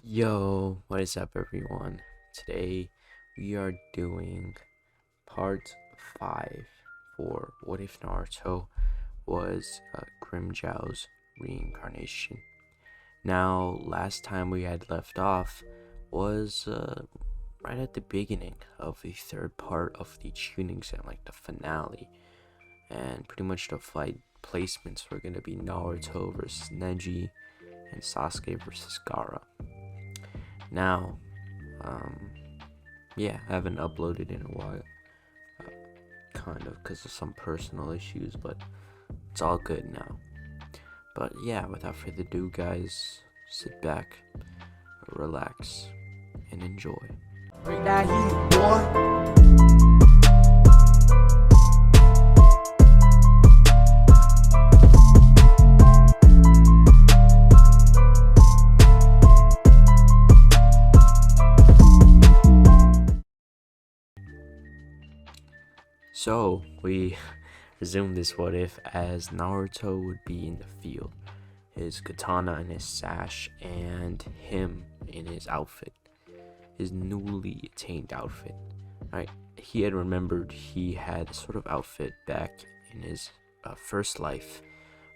Yo, what is up, everyone? Today we are doing part 5 for What If Naruto was Grimmjow's reincarnation. Now, last time we had left off was right at the beginning of the third part of the tuning exam, like the finale, and pretty much the fight placements were going to be Naruto versus Neji and Sasuke versus Gaara. Now, um, yeah, I haven't uploaded in a while, kind of because of some personal issues, but it's all good now. But yeah, without further ado, guys, sit back, relax, and enjoy. Bring that heat, boy. So, we resume this what if as Naruto would be in the field, his katana and his sash, and him in his outfit, his newly attained outfit. Right, he had remembered he had a sort of outfit back in his first life,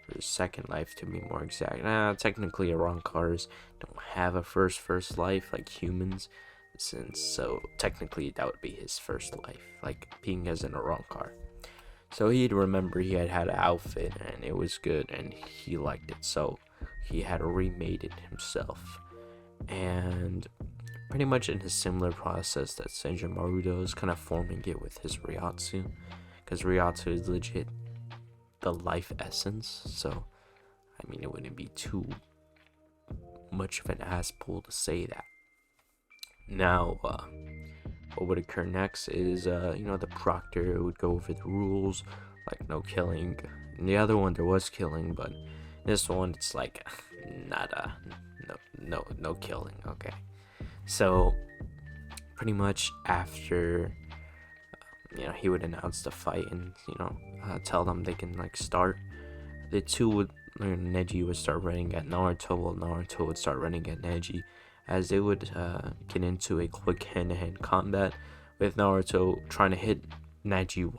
or his second life to be more exact. Technically, Arankars don't have a first life like humans, so technically that would be his first life, like being as an Arankar. So he'd remember he had an outfit and it was good and he liked it, so he had remade it himself. And pretty much in his similar process that Senju is kind of forming it with his Ryatsu, because Ryatsu is legit the life essence. So I mean, it wouldn't be too much of an ass pull to say that. Now, what would occur next is, the proctor would go over the rules, like no killing. In the other one, there was killing, but this one, it's like, nada, no killing, okay? So, pretty much after, he would announce the fight and, tell them they can, start. The two would, Neji would start running at Naruto, while Naruto would start running at Neji, as they would get into a quick hand-to-hand combat, with Naruto trying to hit Neji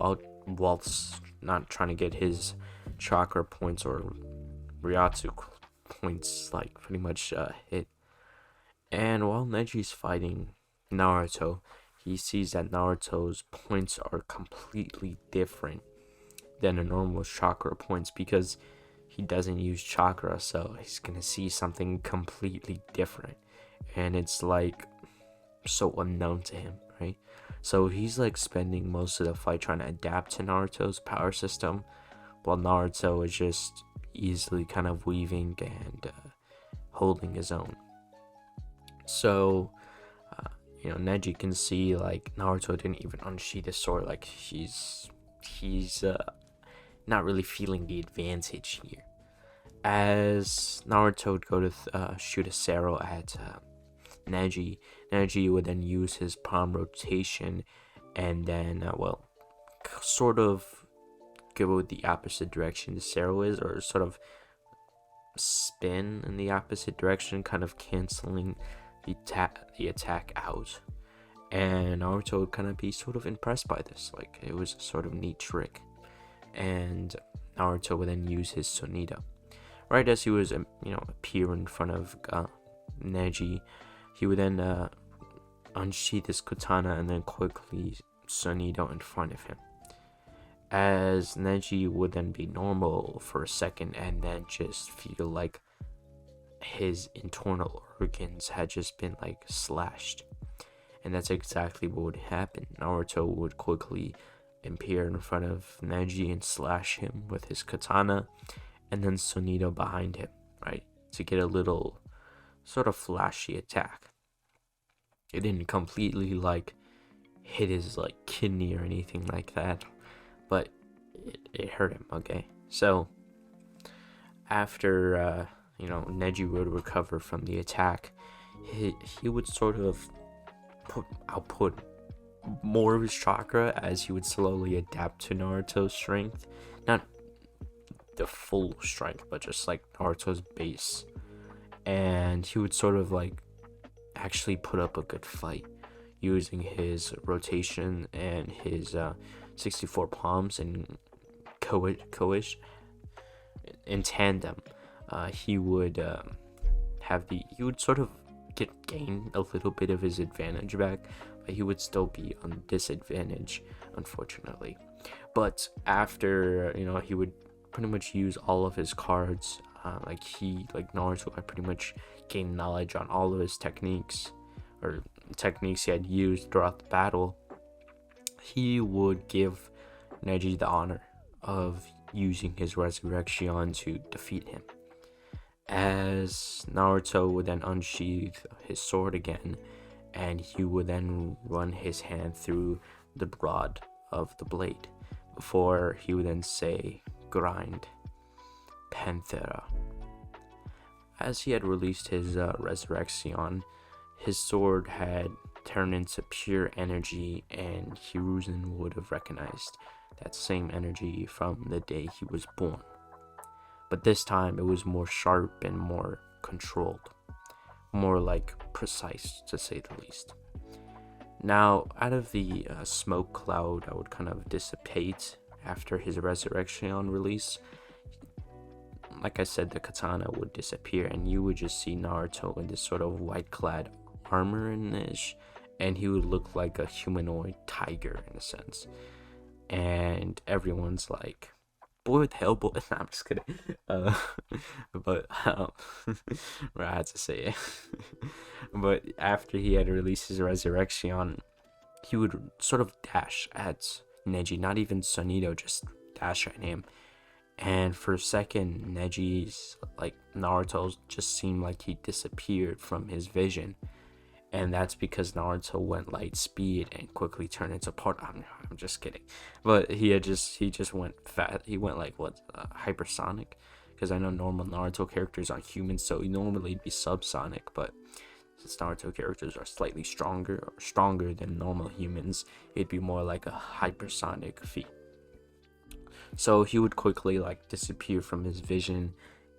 whilst not trying to get his chakra points or Ryatsu points, pretty much hit. And while Neji's fighting Naruto, he sees that Naruto's points are completely different than a normal chakra points, because he doesn't use chakra, so he's gonna see something completely different, and it's so unknown to him, right? So he's spending most of the fight trying to adapt to Naruto's power system, while Naruto is just easily kind of weaving and holding his own. So Neji can see Naruto didn't even unsheath his sword. He's not really feeling the advantage here. As Naruto would go to shoot a Sero at Neji would then use his palm rotation and then, sort of go the opposite direction the Sero is, or sort of spin in the opposite direction, kind of canceling the attack out. And Naruto would kind of be sort of impressed by this, it was a sort of neat trick. And Naruto would then use his Sonita. Right as he was, appear in front of Neji, he would then unsheath his katana and then quickly Sonita in front of him. As Neji would then be normal for a second and then just feel like his internal organs had just been slashed. And that's exactly what would happen. Naruto would quickly appear in front of Neji and slash him with his katana, and then Sonita behind him, right, to get a little sort of flashy attack. It didn't completely hit his kidney or anything like that, but it hurt him, okay? So after Neji would recover from the attack, he would sort of output more of his chakra as he would slowly adapt to Naruto's strength. Not the full strength, but just Naruto's base. And he would sort of actually put up a good fight using his rotation and his 64 palms and Koish in tandem. He would he would sort of gain a little bit of his advantage back, but he would still be on disadvantage, unfortunately. But after, he would pretty much use all of his cards. Like Naruto, I pretty much gained knowledge on all of his techniques, or techniques he had used throughout the battle. He would give Neji the honor of using his Resurrection to defeat him. As Naruto would then unsheath his sword again, and he would then run his hand through the rod of the blade, before he would then say, "Grind, Panthera." As he had released his Resurrection, his sword had turned into pure energy, and Hiruzen would have recognized that same energy from the day he was born. But this time it was more sharp and more controlled, more like precise, to say the least. Now, out of the smoke cloud that would kind of dissipate after his Resurrection release, like I said, the katana would disappear, and you would just see Naruto in this sort of white-clad armor-ish, and he would look like a humanoid tiger in a sense. And everyone's like, "Boy, what the hell, boy?" Nah, I'm just kidding. But I had to say it. But after he had released his Resurrection, he would sort of dash at Neji, not even Sunito, just dash at him. And for a second, Neji's, Naruto just seemed like he disappeared from his vision. And that's because Naruto went light speed and quickly turned into part. I'm just kidding, but he just went fast. He went hypersonic, because I know normal Naruto characters aren't human, so normally it'd be subsonic. But since Naruto characters are slightly stronger than normal humans, it'd be more like a hypersonic feat. So he would quickly disappear from his vision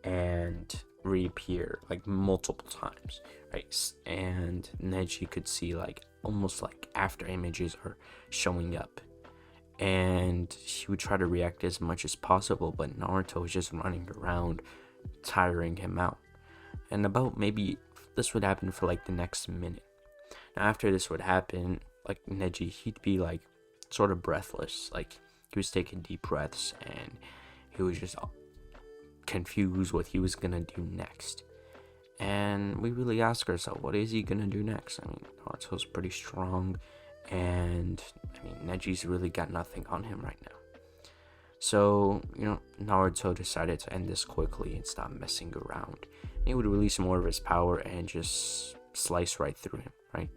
and reappear multiple times, right? And Neji could see almost after images are showing up, and he would try to react as much as possible, but Naruto was just running around, tiring him out. And about maybe this would happen for the next minute. Now after this would happen, Neji, he'd be sort of breathless, he was taking deep breaths, and he was just confused what he was gonna do next. And we really ask ourselves, what is he gonna do next? I mean, Naruto's pretty strong, and Neji's really got nothing on him right now. So, Naruto decided to end this quickly and stop messing around. And he would release more of his power and just slice right through him, right?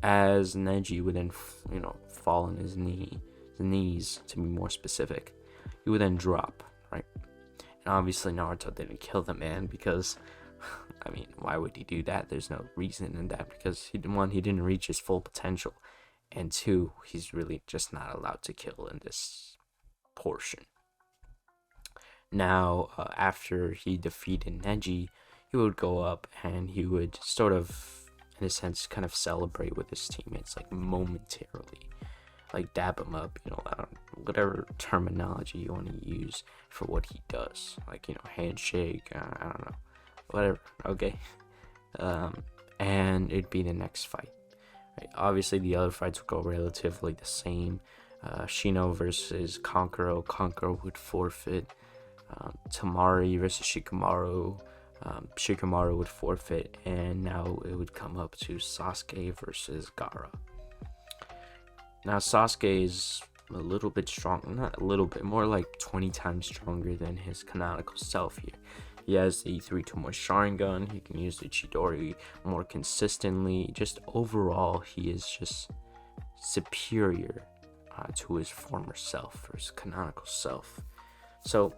As Neji would then, fall on his knees, to be more specific, he would then drop, right? And obviously Naruto didn't kill the man, because why would he do that? There's no reason in that, because he didn't reach his full potential, and two, he's really just not allowed to kill in this portion. Now, after he defeated Neji, he would go up and he would sort of, in a sense, kind of celebrate with his teammates, momentarily. Dab him up, whatever terminology you want to use for what he does. Handshake, I don't know. Whatever, okay. And it'd be the next fight. Right? Obviously, the other fights would go relatively the same. Shino versus Kankuro. Kankuro would forfeit. Tamari versus Shikamaru. Shikamaru would forfeit. And now it would come up to Sasuke versus Gaara. Now, Sasuke is a little bit strong, not a little bit, more 20 times stronger than his canonical self here. He has the 3-2-1 Sharingan, he can use the Chidori more consistently. Just overall, he is just superior to his former self, or his canonical self. So,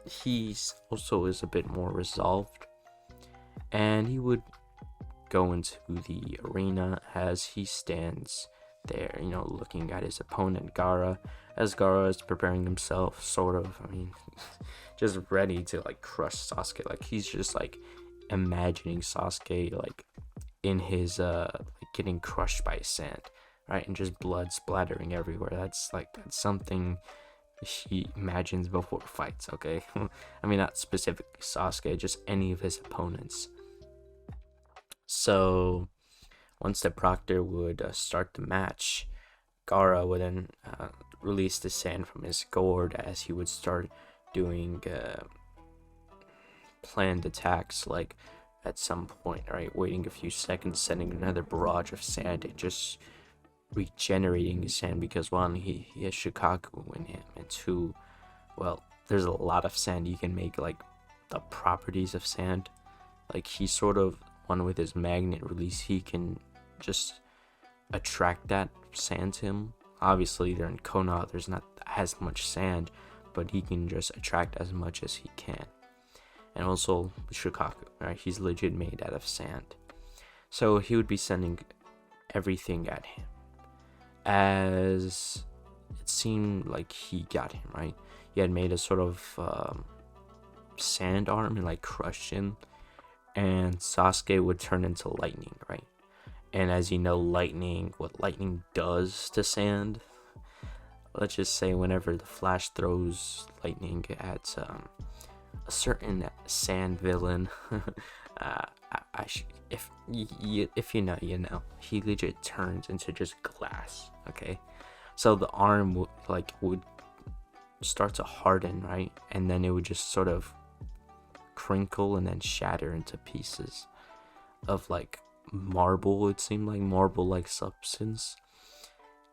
he's also is a bit more resolved, and he would go into the arena as he stands there, looking at his opponent Gaara, as Gaara is preparing himself, just ready to crush Sasuke. He's just imagining Sasuke in his like getting crushed by sand, right, and just blood splattering everywhere. That's something he imagines before fights, okay? I mean, not specifically Sasuke, just any of his opponents. So once the proctor would start the match, Gaara would then release the sand from his gourd as he would start doing planned attacks, like at some point, right, waiting a few seconds, sending another barrage of sand and just regenerating his sand, because one, he has Shukaku in him, and two, well, there's a lot of sand. You can make like the properties of sand, like he sort of, one, with his magnet release, he can just attract that sand to him. Obviously there in Konoha there's not as much sand, but he can just attract as much as he can. And also Shukaku, right, he's legit made out of sand, so he would be sending everything at him. As it seemed like he got him, right, he had made a sort of sand arm and like crushed him, and Sasuke would turn into lightning, right? And as you know, lightning, what lightning does to sand, let's just say whenever the Flash throws lightning at a certain sand villain, if you know, you know, he legit turns into just glass, okay? So the arm would start to harden, right? And then it would just sort of crinkle and then shatter into pieces of like marble. It seemed like marble like substance.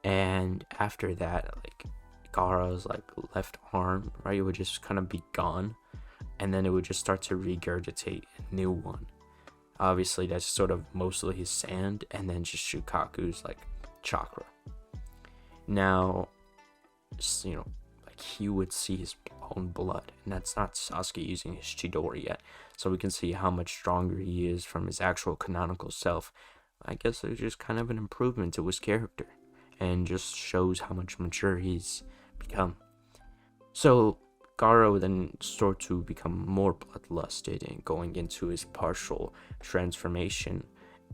And after that, like Gaara's like left arm, right, it would just kind of be gone, and then it would just start to regurgitate a new one. Obviously that's sort of mostly his sand, and then just Shukaku's like chakra. Now, you know, like he would see his own blood, and that's not Sasuke using his Chidori yet, so we can see how much stronger he is from his actual canonical self. I guess it's just kind of an improvement to his character, and just shows how much mature he's become. So Gaara would then start to become more bloodlusted and going into his partial transformation.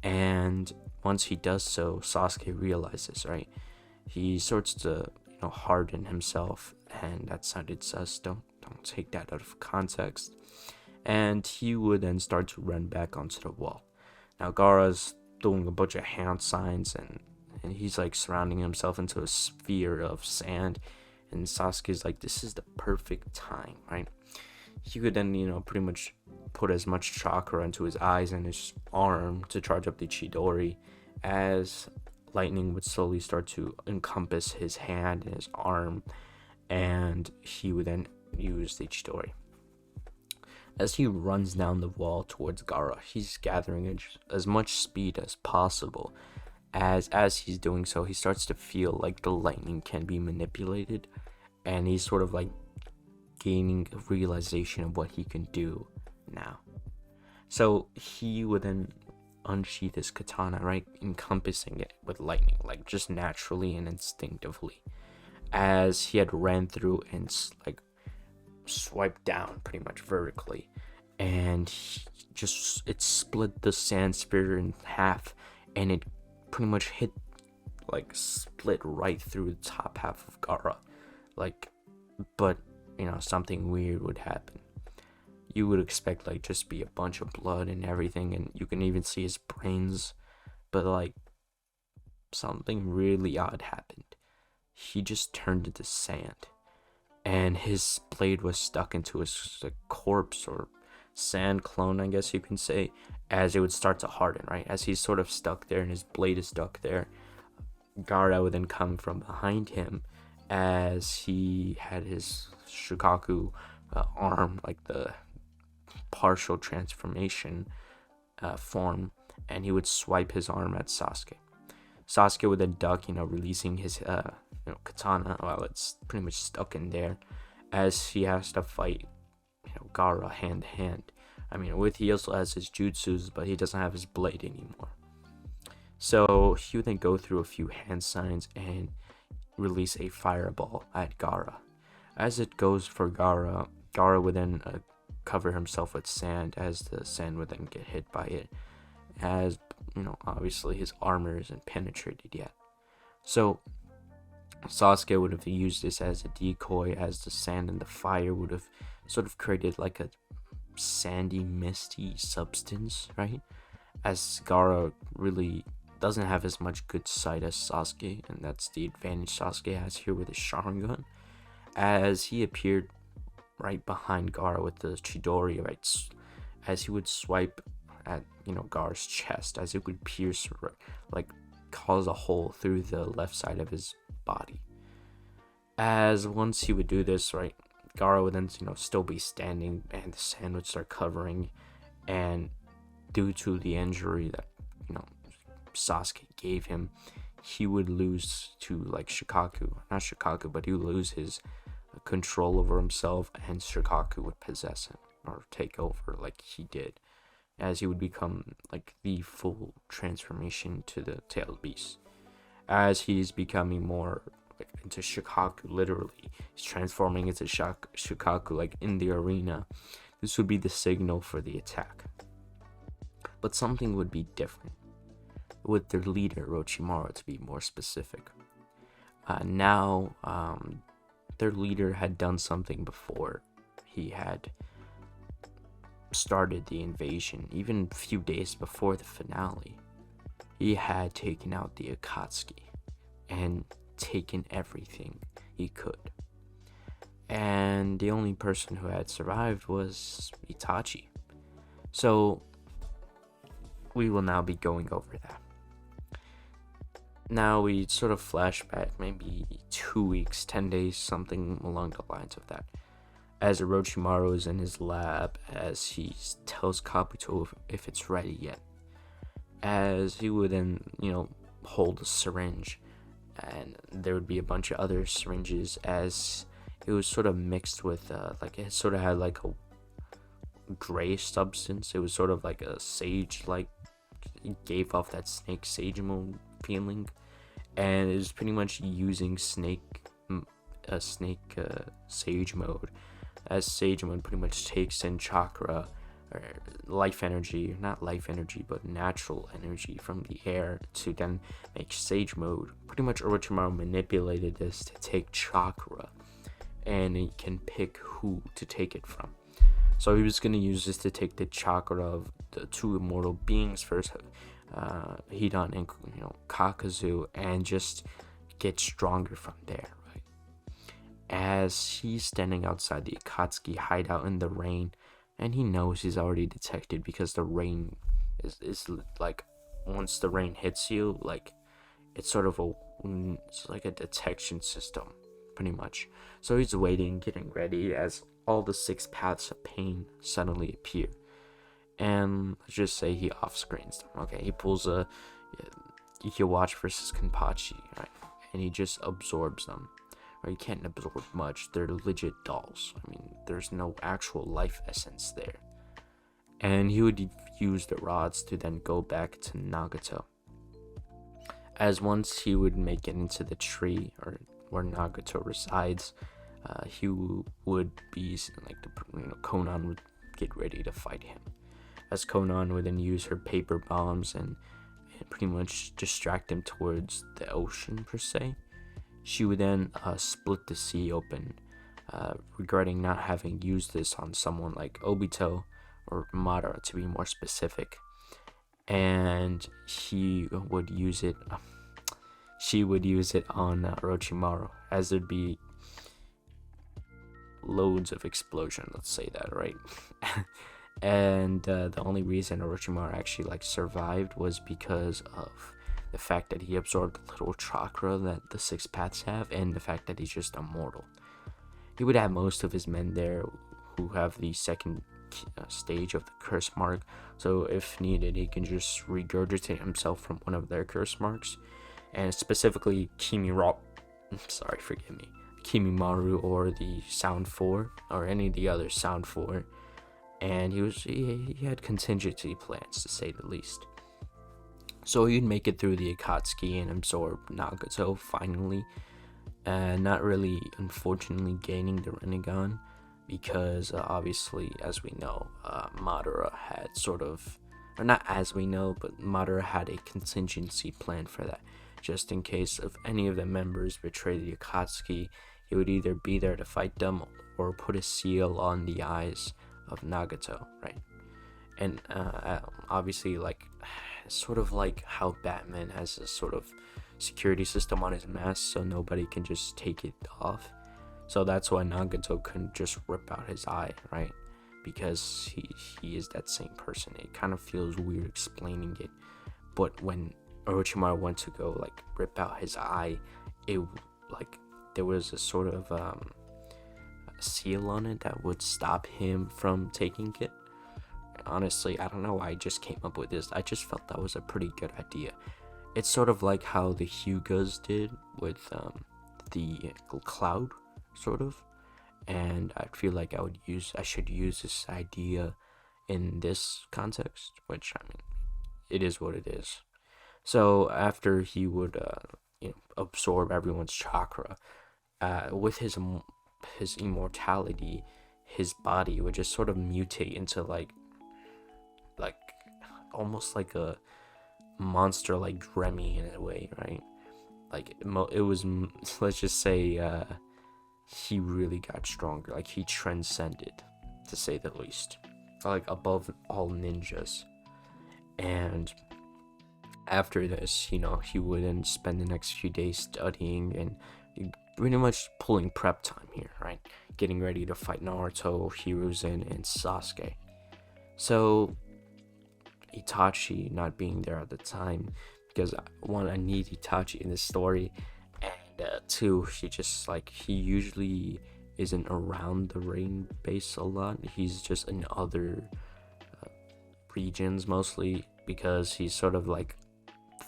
And once he does so, Sasuke realizes, right, he starts to, you know, harden himself, and that sounded sus. Don't take that out of context. And he would then start to run back onto the wall. Now Gaara's doing a bunch of hand signs, and he's like surrounding himself into a sphere of sand, and Sasuke's like, this is the perfect time, right? He could then, you know, pretty much put as much chakra into his eyes and his arm to charge up the Chidori, as lightning would slowly start to encompass his hand and his arm, and he would then use the Chidori. As he runs down the wall towards Gaara, he's gathering as much speed as possible. As he's doing so, he starts to feel like the lightning can be manipulated, and he's sort of like gaining a realization of what he can do now. So he would then unsheath his katana, right, encompassing it with lightning, like just naturally and instinctively, as he had ran through and like swiped down pretty much vertically, and it split the sand spear in half, and it pretty much hit, like split right through the top half of Gaara, like, but you know, something weird would happen. You would expect like just be a bunch of blood and everything, and you can even see his brains, but like something really odd happened. He just turned into sand, and his blade was stuck into his corpse or sand clone, I guess you can say, as it would start to harden, right? As he's sort of stuck there and his blade is stuck there, Gaara would then come from behind him, as he had his Shukaku arm, like the partial transformation form, and he would swipe his arm at Sasuke. Sasuke would then duck, you know, releasing his katana while it's pretty much stuck in there, as he has to fight, you know, Gaara hand to hand. I mean, he also has his jutsus, but he doesn't have his blade anymore. So he would then go through a few hand signs and release a fireball at Gaara. As it goes for Gaara, Gaara would then cover himself with sand, as the sand would then get hit by it, as obviously his armor isn't penetrated yet. So Sasuke would have used this as a decoy, as the sand and the fire would have sort of created like a sandy, misty substance, right? As Gaara really doesn't have as much good sight as Sasuke, and that's the advantage Sasuke has here with his Sharingan. As he appeared right behind Gaara with the Chidori, right, as he would swipe at Gaara's chest, as it would pierce, like cause a hole through the left side of his body. As once he would do this, right, Gaara would then still be standing, and the sand would start covering, and due to the injury that Sasuke gave him, he would lose to like not Shikaku, but he would lose his control over himself, and Shikaku would possess him or take over like he did, as he would become like the full transformation to the tailed beast. As he's becoming more like into Shikaku, literally he's transforming into Shikaku like in the arena. This would be the signal for the attack. But something would be different with their leader, Orochimaru, to be more specific. Now, their leader had done something before he had started the invasion. Even a few days before the finale, he had taken out the Akatsuki and taken everything he could. And the only person who had survived was Itachi. So we will now be going over that. Now we sort of flash back maybe 2 weeks, 10 days, something along the lines of that, as Orochimaru is in his lab, as he tells Kabuto if it's ready yet. As he would then, hold a syringe, and there would be a bunch of other syringes, as it was sort of mixed with, it sort of had like a gray substance. It was sort of like a sage-like, it gave off that snake sage mode feeling, and it was pretty much using sage mode, as sage mode pretty much takes in chakra or life energy, not life energy but natural energy from the air to then make sage mode. Pretty much Orochimaru manipulated this to take chakra, and he can pick who to take it from. So he was going to use this to take the chakra of the two immortal beings first, Hidan and Kakazu, and just get stronger from there, right? As he's standing outside the Akatsuki hideout in the rain, and he knows he's already detected because the rain is like, once the rain hits you, like it's like a detection system, pretty much. So he's waiting, getting ready, as all the 6 paths of pain suddenly appear. And let's just say he off-screens them. Okay, he pulls a Yhwach versus Kenpachi, right? And he just absorbs them. Or he can't absorb much. They're legit dolls. I mean, there's no actual life essence there. And he would use the rods to then go back to Nagato. As once he would make it into the tree, or where Nagato resides, he would be like Konan would get ready to fight him, as Konan would then use her paper bombs and pretty much distract him towards the ocean per se. She would then split the sea open, regretting not having used this on someone like Obito or Madara, to be more specific. And she would use it on Orochimaru, as there'd be loads of explosion, let's say that, right? And the only reason Orochimaru actually survived was because of the fact that he absorbed the little chakra that the 6 paths have, and the fact that he's just immortal. He would have most of his men there who have the second stage of the curse mark, so if needed he can just regurgitate himself from one of their curse marks, and specifically Kimimaru or the Sound 4, or any of the other Sound 4. And he had contingency plans, to say the least. So he'd make it through the Akatsuki and absorb Nagato finally, and not really, unfortunately, gaining the Rinnegan, because obviously, as we know, Madara had sort of or not as we know, but Madara had a contingency plan for that. Just in case if any of the members betrayed the Akatsuki, he would either be there to fight them or put a seal on the eyes of Nagato, right? And obviously, like, sort of like how Batman has a sort of security system on his mask so nobody can just take it off. So that's why Nagato couldn't just rip out his eye, right? Because he is that same person. It kind of feels weird explaining it, but when Orochimaru went to go like rip out his eye, it like there was a sort of a seal on it that would stop him from taking it. Honestly, I don't know why I just came up with this. I just felt that was a pretty good idea. It's sort of like how the Hyugas did with the cloud, sort of. And I feel like I should use this idea in this context, which, I mean, it is what it is. So after he would absorb everyone's chakra, with his immortality, his body would just sort of mutate into like almost like a monster like Remy in a way, right? Like it was, let's just say, he really got stronger. Like he transcended, to say the least, like above all ninjas. And after this, he would then spend the next few days studying and pretty much pulling prep time here, right? Getting ready to fight Naruto, Hiruzen, and Sasuke. So Itachi not being there at the time, because one, I need Itachi in this story, and two, he usually isn't around the rain base a lot. He's just in other regions mostly, because he's sort of like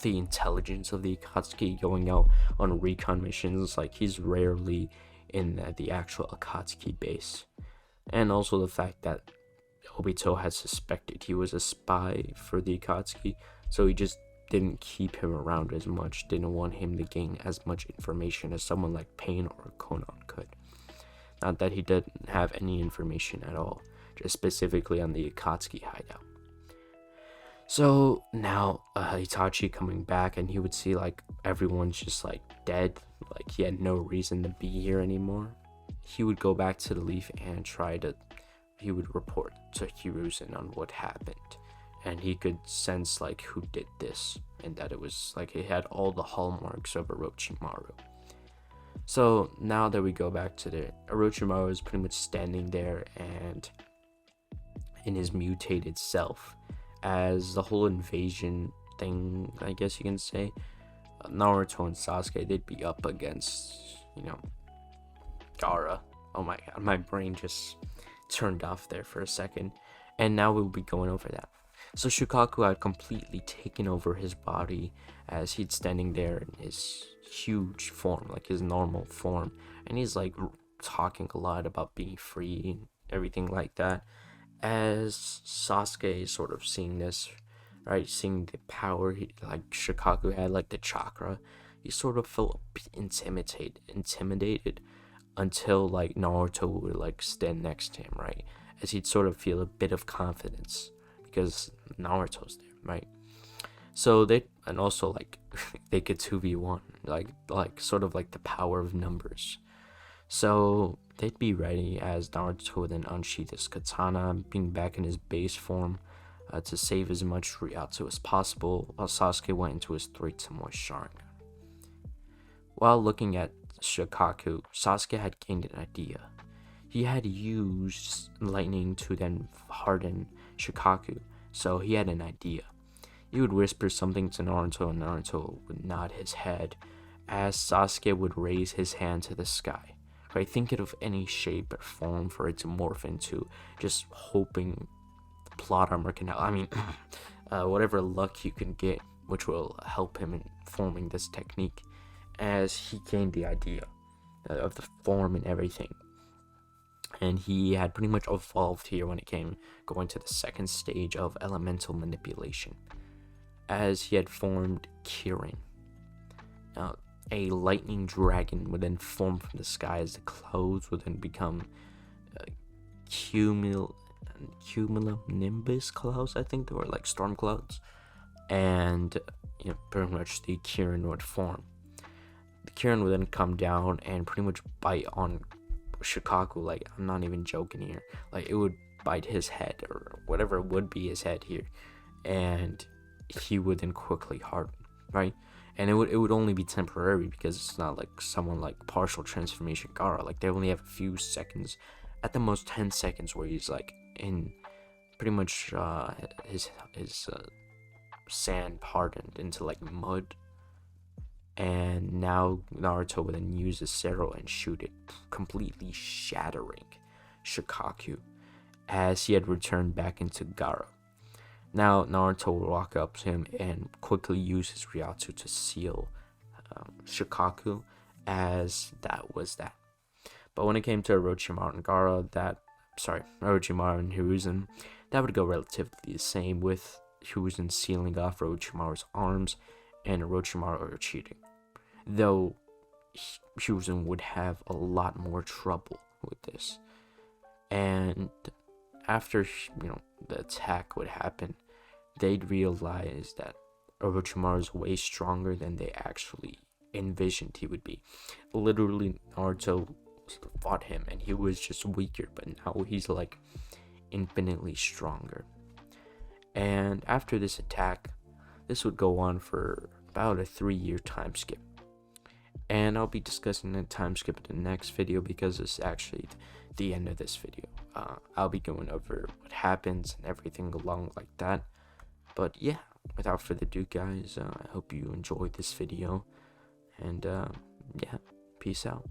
the intelligence of the Akatsuki going out on recon missions. Like he's rarely in the actual Akatsuki base. And also the fact that Obito had suspected he was a spy for the Akatsuki, so he just didn't keep him around as much, didn't want him to gain as much information as someone like Pain or Konan could. Not that he didn't have any information at all, just specifically on the Akatsuki hideout. So now Itachi coming back, and he would see like everyone's just like dead, like he had no reason to be here anymore. He would go back to the Leaf and he would report to Hiruzen on what happened, and he could sense like who did this, and that it was like it had all the hallmarks of Orochimaru. So now that we go back to the Orochimaru is pretty much standing there and in his mutated self, as the whole invasion thing, I guess you can say, Naruto and Sasuke, they'd be up against, Gaara. Oh my god, my brain just turned off there for a second, and now we'll be going over that. So Shukaku had completely taken over his body as he'd standing there in his huge form, like his normal form, and he's like talking a lot about being free and everything like that. As Sasuke is sort of seeing this, right, seeing the power like Shukaku had, like the chakra, he sort of felt intimidated until like Naruto would like stand next to him, right, as he'd sort of feel a bit of confidence because Naruto's there, right? So they could 2v1, like sort of like the power of numbers. So they'd be ready as Naruto would then unsheath his katana, being back in his base form, to save as much Ryatsu as possible, while Sasuke went into his 3 Tomoe Sharingan. While looking at Shukaku, Sasuke had gained an idea. He had used lightning to then harden Shukaku, so he had an idea. He would whisper something to Naruto, and Naruto would nod his head as Sasuke would raise his hand to the sky. Right, think of any shape or form for it to morph into, just hoping the plot armor can help. I mean, whatever luck you can get, which will help him in forming this technique, as he gained the idea of the form and everything. And he had pretty much evolved here when it came going to the second stage of elemental manipulation, as he had formed Kirin. Now, a lightning dragon would then form from the sky as the clouds would then become cumulonimbus clouds, I think they were like storm clouds, and pretty much the Kirin would form. The Kirin would then come down and pretty much bite on Shikaku. Like, I'm not even joking here. Like, it would bite his head or whatever would be his head here, and he would then quickly harden, right? And it would only be temporary, because it's not like someone like partial transformation Gaara. Like, they only have a few seconds, at the most 10 seconds, where he's like in pretty much his sand hardened into like mud. And now Naruto would then use his Zero and shoot it, completely shattering Shikaku, as he had returned back into Gaara. Now Naruto will walk up to him and quickly use his Ryatsu to seal Shikaku, as that was that. But when it came to Orochimaru and Orochimaru and Hiruzen, that would go relatively the same, with Hiruzen sealing off Orochimaru's arms and Orochimaru cheating. Though Hiruzen would have a lot more trouble with this. And after the attack would happen, they'd realize that Orochimaru is way stronger than they actually envisioned he would be. Literally, Naruto fought him and he was just weaker, but now he's like infinitely stronger. And after this attack, this would go on for about a 3-year time skip. And I'll be discussing the time skip in the next video, because it's actually the end of this video. I'll be going over what happens and everything along like that. But yeah, without further ado, guys, I hope you enjoyed this video. And yeah, peace out.